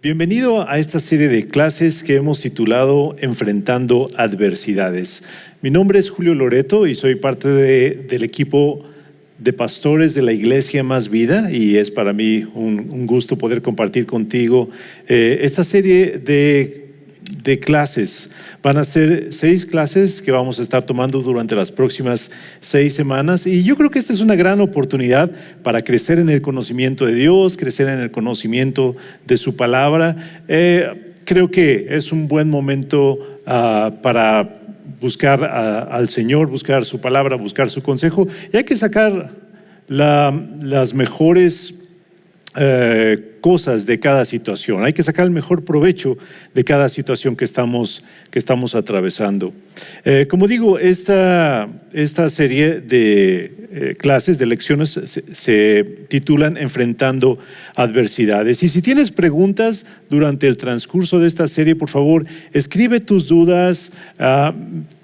Bienvenido a esta serie de clases que hemos titulado Enfrentando Adversidades. Mi nombre es Julio Loreto y soy parte del equipo de pastores de la Iglesia Más Vida, y es para mí un gusto poder compartir contigo esta serie de clases. Van a ser 6 clases que vamos a estar tomando durante las próximas 6 semanas, y yo creo que esta es una gran oportunidad para crecer en el conocimiento de Dios, crecer en el conocimiento de su palabra. Creo que es un buen momento para buscar al Señor, buscar su palabra, buscar su consejo, y hay que sacar las mejores cosas de cada situación. Hay que sacar el mejor provecho de cada situación que estamos atravesando. Como digo, esta serie de clases, de lecciones, se titulan Enfrentando Adversidades. Y si tienes preguntas durante el transcurso de esta serie, por favor, escribe tus dudas,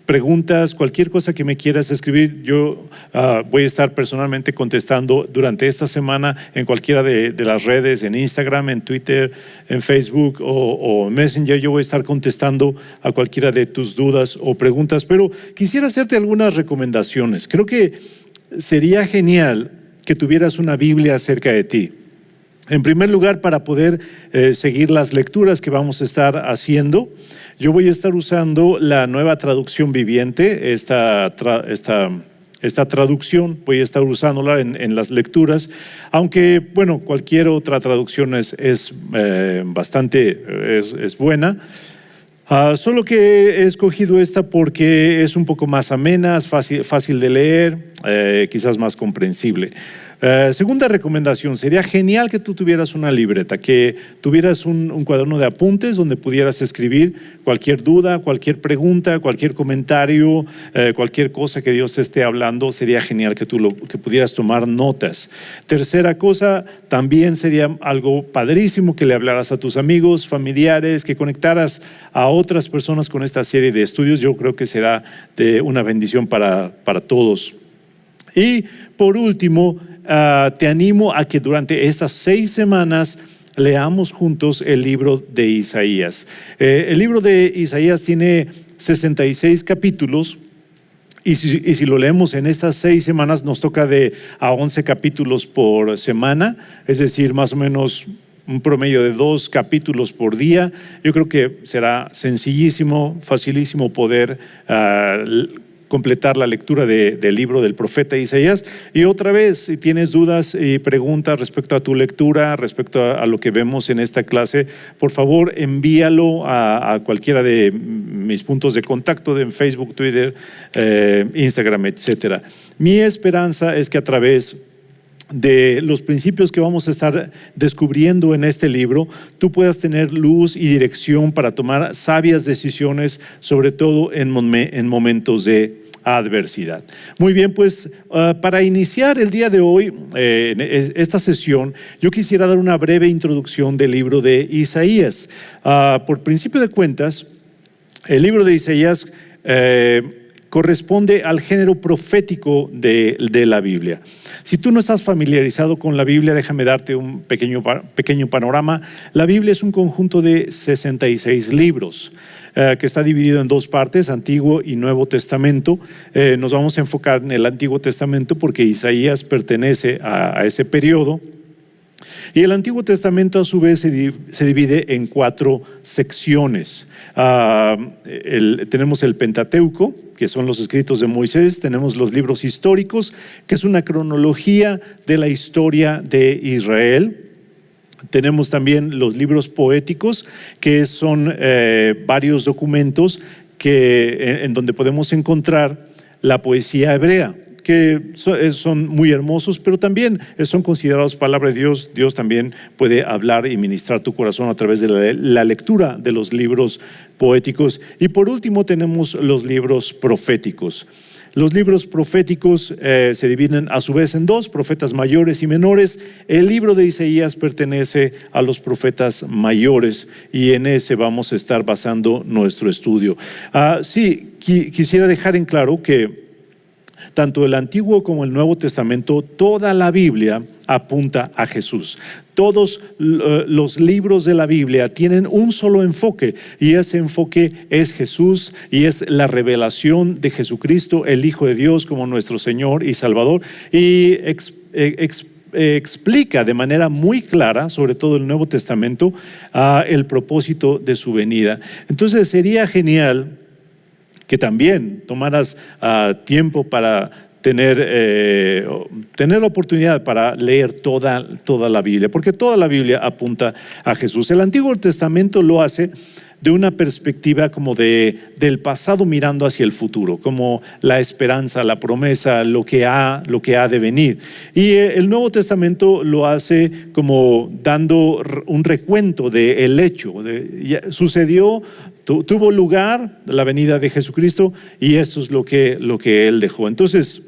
preguntas, cualquier cosa que me quieras escribir. Yo voy a estar personalmente contestando durante esta semana en cualquiera de las redes, en Instagram, en Twitter, en Facebook o Messenger. Yo voy a estar contestando a cualquiera de tus dudas o preguntas, pero quisiera hacerte algunas recomendaciones. Creo que sería genial que tuvieras una Biblia cerca de ti. En primer lugar, para poder seguir las lecturas que vamos a estar haciendo, yo voy a estar usando la Nueva Traducción Viviente. Esta traducción voy a estar usándola en las lecturas, aunque, bueno, cualquier otra traducción es buena. Solo que he escogido esta porque es un poco más amena, fácil de leer, quizás más comprensible. Segunda recomendación, sería genial que tú tuvieras una libreta, que tuvieras un cuaderno de apuntes donde pudieras escribir cualquier duda, cualquier pregunta, cualquier comentario, cualquier cosa que Dios te esté hablando. Sería genial que que pudieras tomar notas. Tercera cosa, también sería algo padrísimo que le hablaras a tus amigos, familiares, que conectaras a otras personas con esta serie de estudios. Yo creo que será de una bendición para todos. Y por último, te animo a que durante estas 6 semanas leamos juntos el libro de Isaías. El libro de Isaías tiene 66 capítulos, y si lo leemos en estas 6 semanas, nos toca a 11 capítulos por semana, es decir, más o menos un promedio de 2 capítulos por día. Yo creo que será sencillísimo, facilísimo poder completar la lectura del libro del profeta Isaías. Y otra vez, si tienes dudas y preguntas respecto a tu lectura, respecto a lo que vemos en esta clase, por favor envíalo a cualquiera de mis puntos de contacto en Facebook, Twitter, Instagram, etcétera. Mi esperanza es que a través de los principios que vamos a estar descubriendo en este libro, tú puedas tener luz y dirección para tomar sabias decisiones, sobre todo en momentos de adversidad. Muy bien, pues para iniciar el día de hoy, esta sesión, yo quisiera dar una breve introducción del libro de Isaías. Por principio de cuentas, el libro de Isaías corresponde al género profético de la Biblia. Si tú no estás familiarizado con la Biblia, déjame darte un pequeño panorama. La Biblia es un conjunto de 66 libros que está dividido en 2 partes, Antiguo y Nuevo Testamento. Nos vamos a enfocar en el Antiguo Testamento porque Isaías pertenece a ese periodo. Y el Antiguo Testamento a su vez se divide en 4 secciones. Tenemos el Pentateuco, que son los escritos de Moisés. Tenemos los libros históricos, que es una cronología de la historia de Israel. Tenemos también los libros poéticos, que son varios documentos en donde podemos encontrar la poesía hebrea, que son muy hermosos, pero también son considerados palabra de Dios. Dios también puede hablar y ministrar tu corazón a través de la lectura de los libros poéticos. Y por último tenemos los libros proféticos. Los libros proféticos se dividen a su vez en 2, profetas mayores y menores. El libro de Isaías pertenece a los profetas mayores y en ese vamos a estar basando nuestro estudio. Sí, quisiera dejar en claro que Tanto el Antiguo como el Nuevo Testamento, toda la Biblia apunta a Jesús. Todos los libros de la Biblia tienen un solo enfoque, y ese enfoque es Jesús, y es la revelación de Jesucristo, el Hijo de Dios, como nuestro Señor y Salvador, y explica de manera muy clara, sobre todo el Nuevo Testamento, el propósito de su venida. Entonces sería genial que también tomaras tiempo para tener la oportunidad para leer toda la Biblia, porque toda la Biblia apunta a Jesús. El Antiguo Testamento lo hace de una perspectiva como del pasado mirando hacia el futuro, como la esperanza, la promesa, lo que ha de venir. Y el Nuevo Testamento lo hace como dando un recuento del hecho. Sucedió, tuvo lugar la venida de Jesucristo, y esto es lo que Él dejó. Entonces,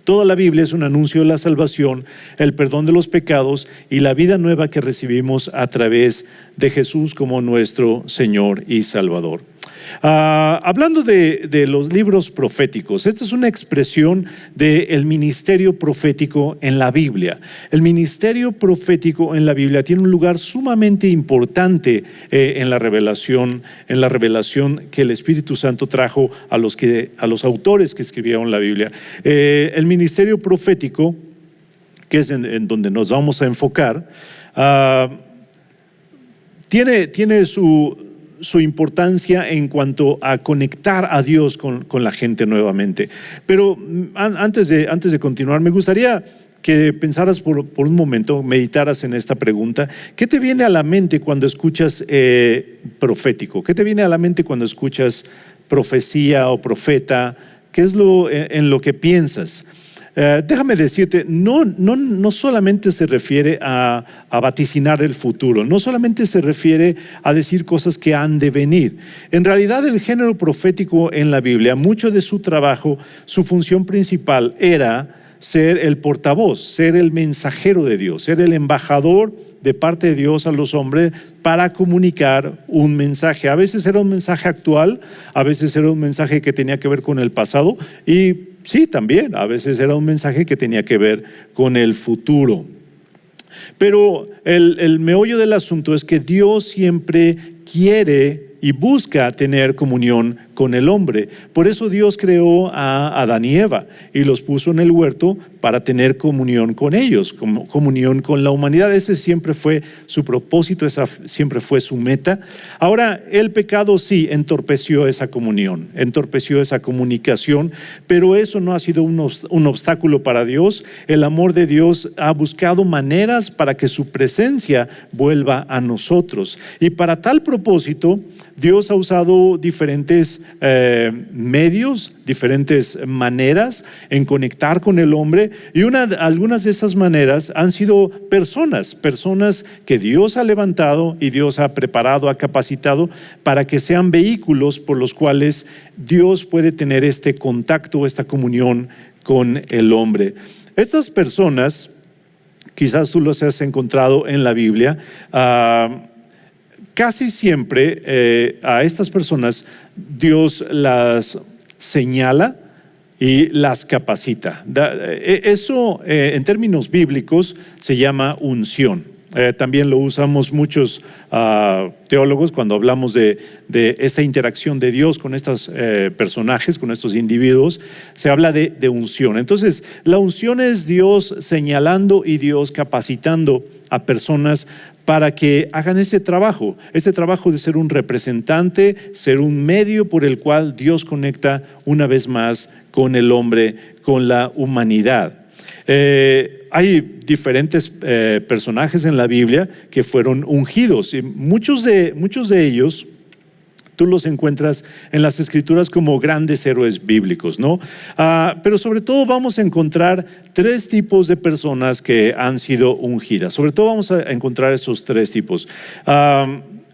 toda la Biblia es un anuncio de la salvación, el perdón de los pecados y la vida nueva que recibimos a través de Jesús como nuestro Señor y Salvador. Hablando de los libros proféticos, esta es una expresión del ministerio profético en la Biblia. El ministerio profético en la Biblia tiene un lugar sumamente importante en la revelación que el Espíritu Santo trajo a los autores que escribieron la Biblia. El ministerio profético, que es en donde nos vamos a enfocar, tiene su importancia en cuanto a conectar a Dios con la gente nuevamente. Pero antes de continuar, me gustaría que pensaras por un momento, meditaras en esta pregunta. ¿Qué te viene a la mente cuando escuchas profético? ¿Qué te viene a la mente cuando escuchas profecía o profeta? ¿Qué es en lo que piensas? Déjame decirte, no solamente se refiere a vaticinar el futuro, no solamente se refiere a decir cosas que han de venir. En realidad, el género profético en la Biblia, mucho de su trabajo, su función principal era ser el portavoz, ser el mensajero de Dios, ser el embajador de parte de Dios a los hombres para comunicar un mensaje. A veces era un mensaje actual, a veces era un mensaje que tenía que ver con el pasado, y sí, también, a veces era un mensaje que tenía que ver con el futuro. Pero el meollo del asunto es que Dios siempre quiere y busca tener comunión con el hombre. Por eso Dios creó a Adán y Eva y los puso en el huerto para tener comunión con ellos, comunión con la humanidad. Ese siempre fue su propósito, esa siempre fue su meta. Ahora, el pecado sí entorpeció esa comunión, entorpeció esa comunicación, pero eso no ha sido un obstáculo para Dios. El amor de Dios ha buscado maneras para que su presencia vuelva a nosotros. Y para tal propósito, Dios ha usado diferentes medios, diferentes maneras en conectar con el hombre, y algunas de esas maneras han sido personas que Dios ha levantado y Dios ha preparado, ha capacitado para que sean vehículos por los cuales Dios puede tener este contacto, esta comunión con el hombre. Estas personas, quizás tú los has encontrado en la Biblia. Casi siempre a estas personas Dios las señala y las capacita. Eso en términos bíblicos se llama unción. También lo usamos muchos teólogos cuando hablamos de esta interacción de Dios con estos personajes, con estos individuos. Se habla de unción. Entonces, la unción es Dios señalando y Dios capacitando a personas para que hagan ese trabajo de ser un representante, ser un medio por el cual Dios conecta una vez más con el hombre, con la humanidad. Hay diferentes personajes en la Biblia que fueron ungidos, y muchos de ellos tú los encuentras en las Escrituras como grandes héroes bíblicos, ¿no? Pero sobre todo vamos a encontrar tres tipos de personas que han sido ungidas. Sobre todo vamos a encontrar esos tres tipos.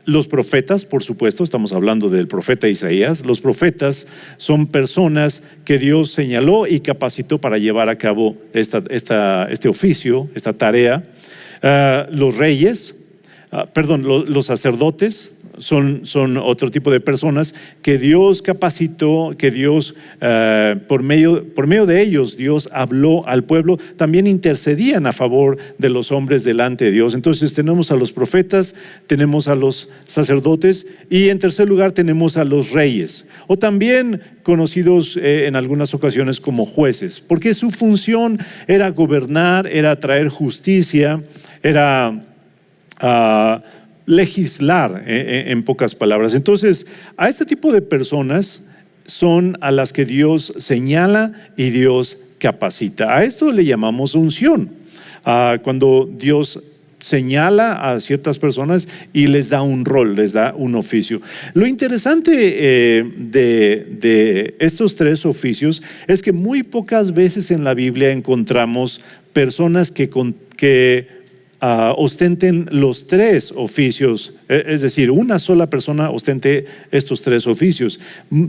Los profetas, por supuesto, estamos hablando del profeta Isaías. Los profetas son personas que Dios señaló y capacitó para llevar a cabo este oficio, esta tarea. Los reyes, los sacerdotes, son otro tipo de personas que Dios capacitó, que Dios, por medio de ellos, Dios habló al pueblo, también intercedían a favor de los hombres delante de Dios. Entonces tenemos a los profetas, tenemos a los sacerdotes y en tercer lugar tenemos a los reyes, o también conocidos en algunas ocasiones como jueces, porque su función era gobernar, era traer justicia, era legislar, en pocas palabras. Entonces, a este tipo de personas son a las que Dios señala y Dios capacita. A esto le llamamos unción. Cuando Dios señala a ciertas personas y les da un rol, les da un oficio. Lo interesante de estos tres oficios es que muy pocas veces en la Biblia encontramos personas que ostenten los tres oficios, es decir, una sola persona ostente estos tres oficios.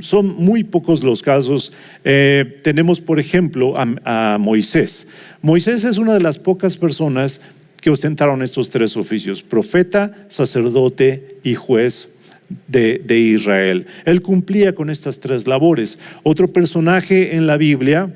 Son muy pocos los casos. Tenemos, por ejemplo, a Moisés. Moisés es una de las pocas personas que ostentaron estos tres oficios: profeta, sacerdote y juez de Israel. Él cumplía con estas tres labores. Otro personaje en la Biblia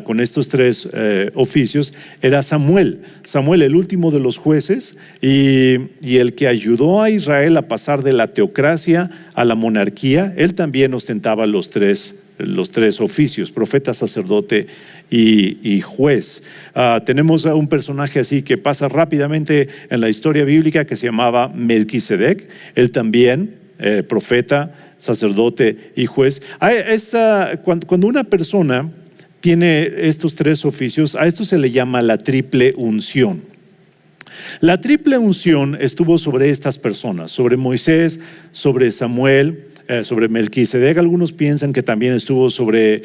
con estos tres oficios era Samuel. Samuel, el último de los jueces y el que ayudó a Israel a pasar de la teocracia a la monarquía. Él también ostentaba los tres oficios: profeta, sacerdote y juez. Tenemos a un personaje así que pasa rápidamente en la historia bíblica que se llamaba Melquisedec. Él también, profeta, sacerdote y juez. Cuando una persona tiene estos tres oficios, a esto se le llama la triple unción. La triple unción estuvo sobre estas personas, sobre Moisés, sobre Samuel, sobre Melquisedec. Algunos piensan que también estuvo sobre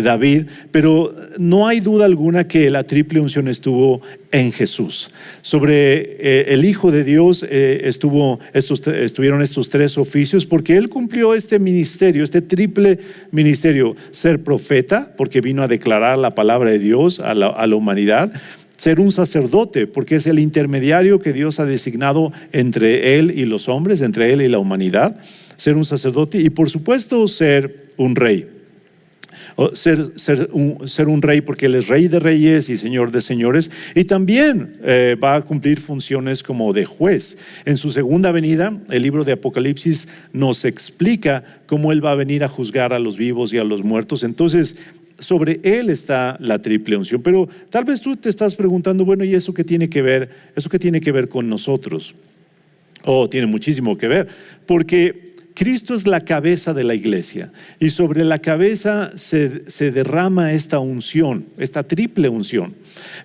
David, pero no hay duda alguna que la triple unción estuvo en Jesús. Sobre el Hijo de Dios estuvieron estos tres oficios, porque Él cumplió este ministerio, este triple ministerio: ser profeta, porque vino a declarar la palabra de Dios a la humanidad; ser un sacerdote, porque es el intermediario que Dios ha designado entre Él y los hombres, entre Él y la humanidad; ser un sacerdote; y por supuesto ser un rey. Ser un rey, porque Él es Rey de reyes y Señor de señores. Y también va a cumplir funciones como de juez. En su segunda venida, el libro de Apocalipsis nos explica cómo Él va a venir a juzgar a los vivos y a los muertos. Entonces, sobre Él está la triple unción. Pero tal vez tú te estás preguntando, bueno, ¿y eso qué tiene que ver? ¿Eso qué tiene que ver con nosotros? Tiene muchísimo que ver, porque Cristo es la cabeza de la iglesia y sobre la cabeza se derrama esta unción, esta triple unción.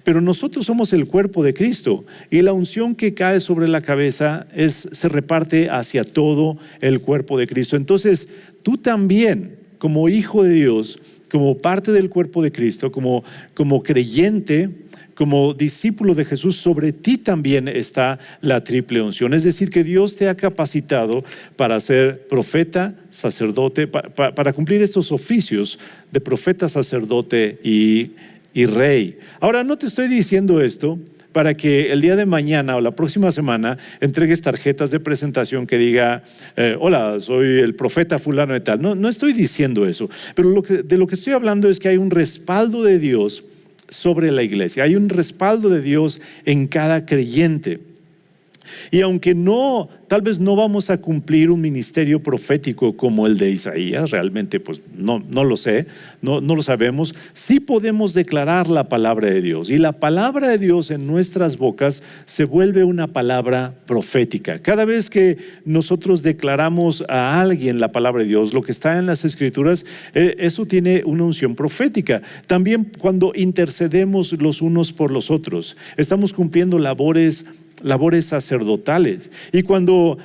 Pero nosotros somos el cuerpo de Cristo y la unción que cae sobre la cabeza se reparte hacia todo el cuerpo de Cristo. Entonces, tú también, como hijo de Dios, como parte del cuerpo de Cristo, como creyente, como discípulo de Jesús, sobre ti también está la triple unción. Es decir, que Dios te ha capacitado para ser profeta, sacerdote, para cumplir estos oficios de profeta, sacerdote y rey. Ahora, no te estoy diciendo esto para que el día de mañana o la próxima semana entregues tarjetas de presentación que diga, hola, soy el profeta fulano de tal. No estoy diciendo eso, pero de lo que estoy hablando es que hay un respaldo de Dios sobre la iglesia. Hay un respaldo de Dios en cada creyente. Y aunque tal vez no vamos a cumplir un ministerio profético como el de Isaías, realmente pues no lo sé, no lo sabemos, sí podemos declarar la palabra de Dios. Y la palabra de Dios en nuestras bocas se vuelve una palabra profética. Cada vez que nosotros declaramos a alguien la palabra de Dios, lo que está en las Escrituras, eso tiene una unción profética. También cuando intercedemos los unos por los otros, estamos cumpliendo labores sacerdotales. Y cuando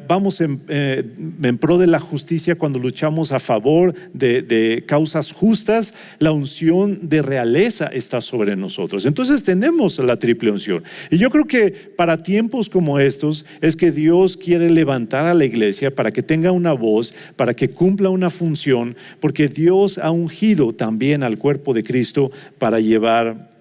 vamos en pro de la justicia, cuando luchamos a favor de causas justas, la unción de realeza está sobre nosotros. Entonces tenemos la triple unción. Y yo creo que para tiempos como estos es que Dios quiere levantar a la iglesia para que tenga una voz, para que cumpla una función, porque Dios ha ungido también al cuerpo de Cristo para llevar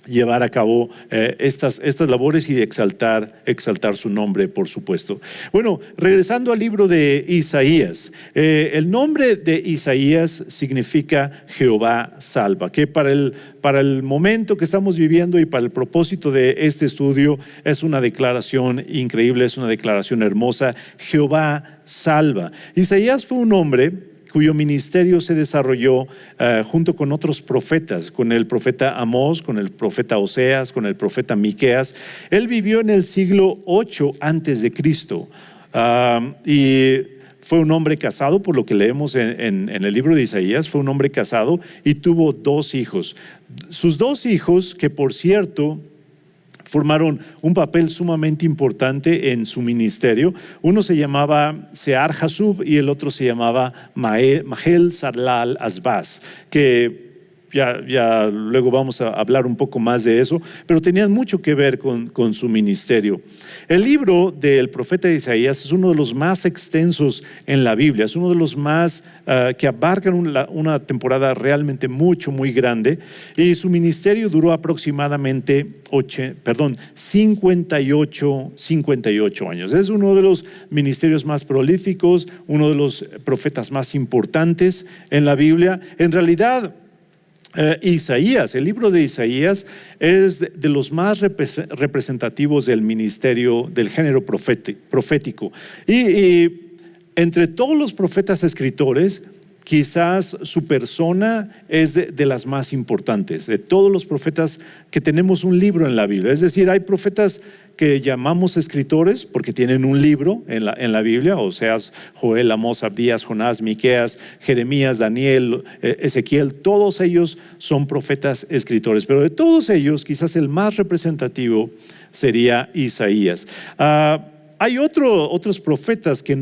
llevar a cabo estas labores y exaltar su nombre, por supuesto. Bueno, regresando al libro de Isaías, el nombre de Isaías significa Jehová salva, que para el momento que estamos viviendo y para el propósito de este estudio es una declaración increíble, es una declaración hermosa. Jehová salva. Isaías fue un hombre cuyo ministerio se desarrolló junto con otros profetas, con el profeta Amós, con el profeta Oseas, con el profeta Miqueas. Él vivió en el siglo 8 antes de Cristo y fue un hombre casado, por lo que leemos en el libro de Isaías. Fue un hombre casado y tuvo 2 hijos. Sus 2 hijos, que por cierto formaron un papel sumamente importante en su ministerio. Uno se llamaba Sear Jasub y el otro se llamaba Mahel Sarlal Asbaz, que ya luego vamos a hablar un poco más de eso, pero tenían mucho que ver con su ministerio. El libro del profeta Isaías es uno de los más extensos en la Biblia, es uno de los más que abarcan una temporada realmente muy grande, y su ministerio duró aproximadamente 58 años. Es uno de los ministerios más prolíficos, uno de los profetas más importantes en la Biblia. En realidad, Isaías, el libro de Isaías es de los más representativos del ministerio, del género profético. Y entre todos los profetas escritores, quizás su persona es de las más importantes. De todos los profetas que tenemos un libro en la Biblia. Es decir, hay profetas que llamamos escritores porque tienen un libro en la Biblia, Oseas, Joel, Amós, Abdías, Jonás, Miqueas, Jeremías, Daniel, Ezequiel. Todos ellos son profetas escritores, pero de todos ellos quizás el más representativo sería Isaías. Hay otros profetas que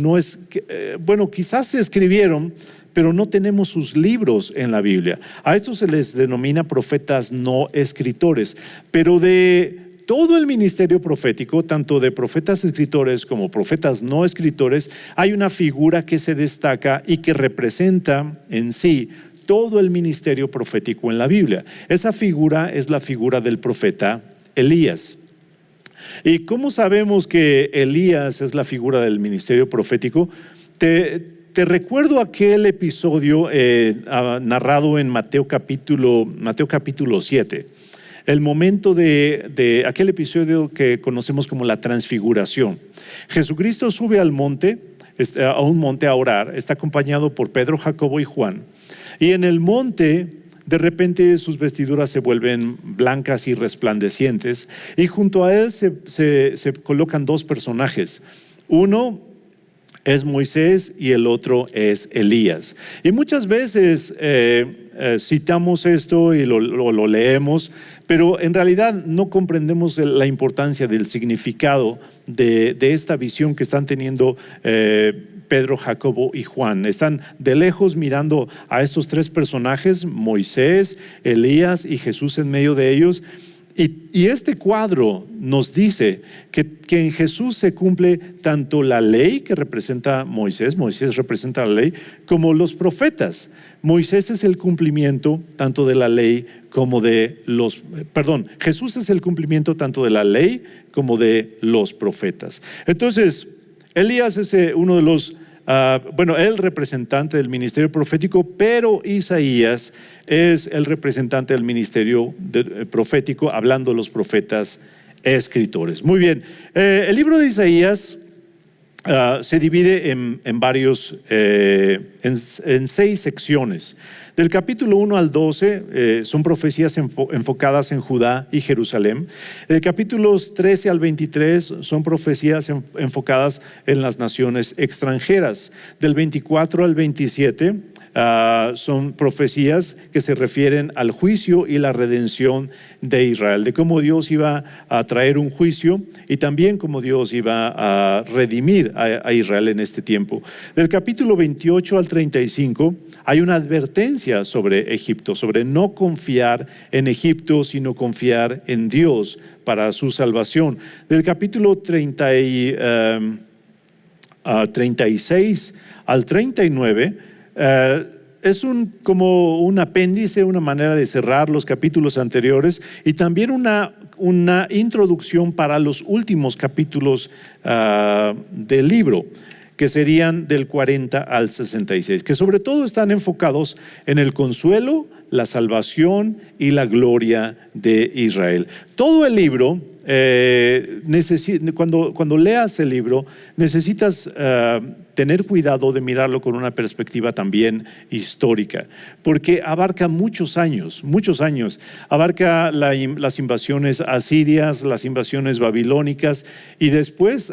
quizás se escribieron, pero no tenemos sus libros en la Biblia. A estos se les denomina profetas no escritores, pero de todo el ministerio profético, tanto de profetas escritores como profetas no escritores, hay una figura que se destaca y que representa en sí todo el ministerio profético en la Biblia. Esa figura es la figura del profeta Elías. ¿Y cómo sabemos que Elías es la figura del ministerio profético? Te recuerdo aquel episodio narrado en Mateo capítulo 7. El momento de aquel episodio que conocemos como la transfiguración. Jesucristo sube a un monte a orar, está acompañado por Pedro, Jacobo y Juan. Y en el monte, de repente sus vestiduras se vuelven blancas y resplandecientes, y junto a él se colocan 2 personajes. Uno es Moisés y el otro es Elías. Y muchas veces citamos esto y lo leemos, pero en realidad no comprendemos la importancia del significado de esta visión que están teniendo Pedro, Jacobo y Juan. Están de lejos mirando a estos 3 personajes, Moisés, Elías y Jesús en medio de ellos. Y este cuadro nos dice que en Jesús se cumple tanto la ley que representa Moisés representa la ley, como los profetas. Moisés es el cumplimiento tanto de la ley como Jesús es el cumplimiento tanto de la ley como de los profetas. Entonces, Elías es uno de los, el representante del ministerio profético, pero Isaías es el representante del ministerio profético, hablando de los profetas escritores. Muy bien, el libro de Isaías se divide en 6 secciones. Del capítulo 1 al 12 son profecías enfocadas en Judá y Jerusalén. Del capítulos 13 al 23 son profecías enfocadas en las naciones extranjeras. Del 24 al 27 son profecías que se refieren al juicio y la redención de Israel, de cómo Dios iba a traer un juicio y también cómo Dios iba a redimir a Israel en este tiempo. Del capítulo 28 al 35 hay una advertencia sobre Egipto, sobre no confiar en Egipto, sino confiar en Dios para su salvación. Del capítulo 36 al 39, como un apéndice, una manera de cerrar los capítulos anteriores y también una introducción para los últimos capítulos del libro, que serían del 40 al 66, que sobre todo están enfocados en el consuelo, la salvación y la gloria de Israel. Todo el libro, cuando leas el libro, necesitas tener cuidado de mirarlo con una perspectiva también histórica, porque abarca muchos años, abarca las invasiones asirias, las invasiones babilónicas, y después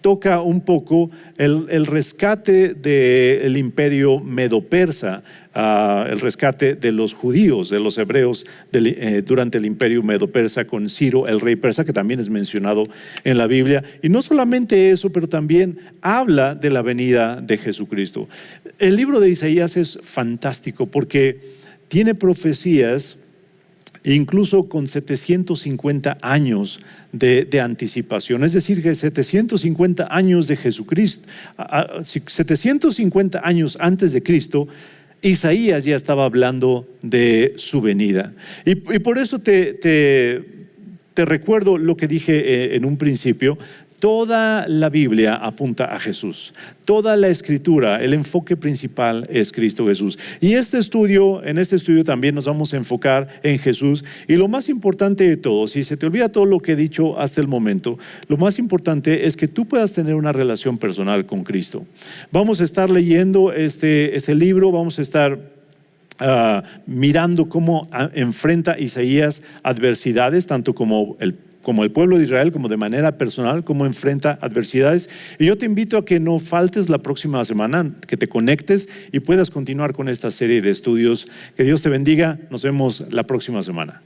toca un poco el rescate del imperio medo-persa, el rescate de los judíos, de los hebreos durante el imperio medo-persa con Ciro, el rey persa, que también es mencionado en la Biblia. Y no solamente eso, pero también habla de la venida de Jesucristo. El libro de Isaías es fantástico porque tiene profecías incluso con 750 años de anticipación, es decir, que 750 años de Jesucristo, 750 años antes de Cristo, Isaías ya estaba hablando de su venida. Y por eso te recuerdo lo que dije en un principio. Toda la Biblia apunta a Jesús. Toda la Escritura, el enfoque principal es Cristo Jesús. Y en este estudio también nos vamos a enfocar en Jesús. Y lo más importante de todo, si se te olvida todo lo que he dicho hasta el momento, lo más importante es que tú puedas tener una relación personal con Cristo. Vamos a estar leyendo este libro, vamos a estar mirando cómo enfrenta Isaías adversidades, tanto como el pueblo de Israel, como de manera personal, cómo enfrenta adversidades. Y yo te invito a que no faltes la próxima semana, que te conectes y puedas continuar con esta serie de estudios. Que Dios te bendiga. Nos vemos la próxima semana.